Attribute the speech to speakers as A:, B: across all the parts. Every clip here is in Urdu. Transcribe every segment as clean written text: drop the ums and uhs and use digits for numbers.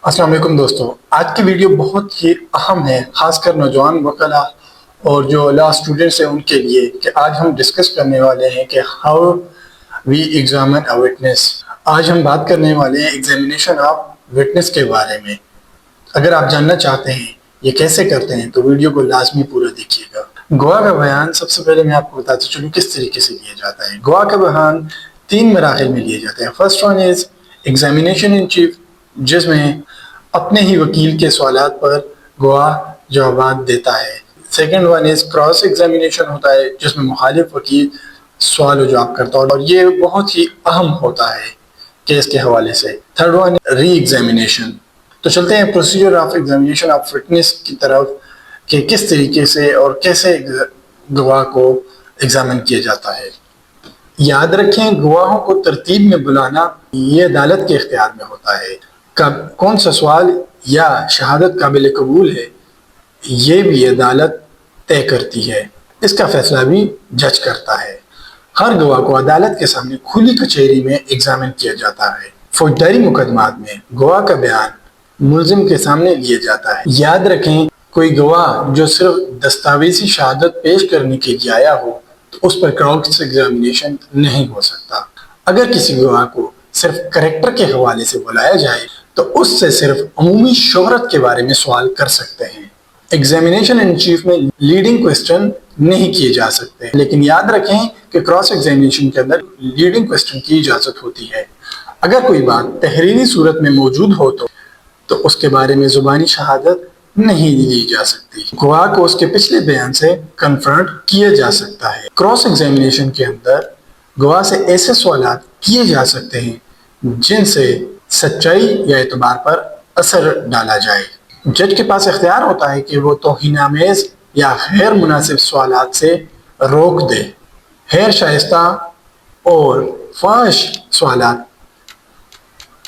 A: السلام علیکم دوستو، آج کی ویڈیو بہت ہی اہم ہے، خاص کر نوجوان وکلاء اور جو لا اسٹوڈنٹس ہیں ان کے لیے، کہ آج ہم ڈسکس کرنے والے ہیں کہ how we examine a witness. آج ہم بات کرنے والے ہیں ایگزامینیشن آف وٹنس کے بارے میں۔ اگر آپ جاننا چاہتے ہیں یہ کیسے کرتے ہیں تو ویڈیو کو لازمی پورا دیکھیے گا۔ گواہ کا بیان سب سے پہلے میں آپ کو بتاتا چلوں کس طریقے سے لیا جاتا ہے۔ گواہ کا بیان 3 مراحل میں لیا جاتا ہے۔ First one is examination in chief, جس میں اپنے ہی وکیل کے سوالات پر گواہ جوابات دیتا ہے۔ Second one is cross examination ہوتا ہے، جس میں مخالف وکیل سوال و جواب کرتا ہے، اور یہ بہت ہی اہم ہوتا ہے کیس کے حوالے سے۔ تھرڈ ون ری ایگزامینیشن۔ تو چلتے ہیں procedure of examination of witness کی طرف کہ کس طریقے سے اور کیسے گواہ کو ایگزامن کیا جاتا ہے۔ یاد رکھیں، گواہوں کو ترتیب میں بلانا یہ عدالت کے اختیار میں ہوتا ہے۔ کون سا سوال یا شہادت قابل قبول ہے یہ بھی عدالت طے کرتی ہے، اس کا فیصلہ بھی جج کرتا ہے۔ ہر گواہ کو عدالت کے سامنے کھلی کچہری میں ایگزامن کیا جاتا ہے۔ فوجداری مقدمات میں گواہ کا بیان ملزم کے سامنے لیا جاتا ہے۔ یاد رکھیں، کوئی گواہ جو صرف دستاویزی شہادت پیش کرنے کے لیے آیا ہو تو اس پر کراس ایگزامینیشن نہیں ہو سکتا۔ اگر کسی گواہ کو صرف کریکٹر کے حوالے سے بلایا جائے تو اس سے صرف عمومی شہرت کے بارے میں سوال کر سکتے ہیں۔ ایگزامینیشن ان چیف میں لیڈنگ کوسچن نہیں کیے جا سکتے، لیکن یاد رکھیں کہ کراس ایگزامینیشن کے اندر لیڈنگ کوسچن کی اجازت ہوتی ہے۔ اگر کوئی بات تحریری صورت میں موجود ہو تو اس کے بارے میں زبانی شہادت نہیں دی جا سکتی۔ گواہ کو اس کے پچھلے بیان سے کنفرنٹ کیا جا سکتا ہے۔ کراس ایگزامینیشن کے اندر گواہ سے ایسے سوالات کیے جا سکتے ہیں جن سے سچائی یا اعتبار پر اثر ڈالا جائے۔ جج کے پاس اختیار ہوتا ہے کہ وہ توہین آمیز یا غیر مناسب سوالات سے روک دے۔ غیر شائستہ اور فحش سوالات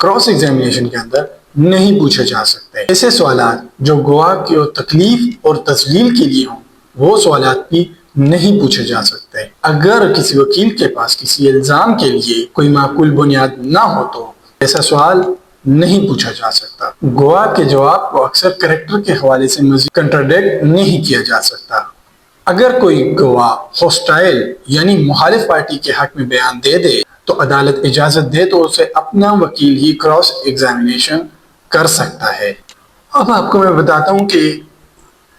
A: کراس ایگزامینیشن کے اندر نہیں پوچھے جا سکتے۔ ایسے سوالات جو گواہ کی تکلیف اور تذلیل کے لیے ہوں وہ سوالات بھی نہیں پوچھے جا سکتے۔ اگر کسی وکیل کے پاس کسی الزام کے لیے کوئی معقول بنیاد نہ ہو تو ایسا سوال نہیں پوچھا جا سکتا۔ گواہ کے جواب کو اکثر کریکٹر کے حوالے سے مزید کنٹراڈکٹ نہیں کیا جا سکتا۔ اگر کوئی گواہ ہوسٹائل یعنی مخالف پارٹی کے حق میں بیان دے تو عدالت اجازت دے تو اسے اپنا وکیل ہی کراس ایگزامینیشن کر سکتا ہے۔ اب آپ کو میں بتاتا ہوں کہ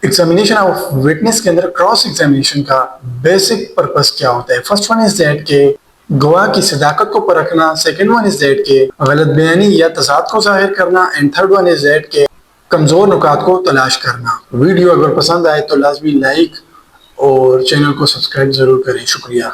A: ایگزامینیشن آف وٹنس کے اندر کراس ایگزامینیشن کا بیسک پرپس کیا ہوتا ہے۔ فرسٹ ون از دیٹ کہ گواہ کی صداقت کو پرکھنا، سیکنڈ ون از دیٹ کہ غلط بیانی یا تضاد کو ظاہر کرنا، and third one is that کہ کمزور نکات کو تلاش کرنا۔ ویڈیو اگر پسند آئے تو لازمی لائک اور چینل کو سبسکرائب ضرور کریں۔ شکریہ۔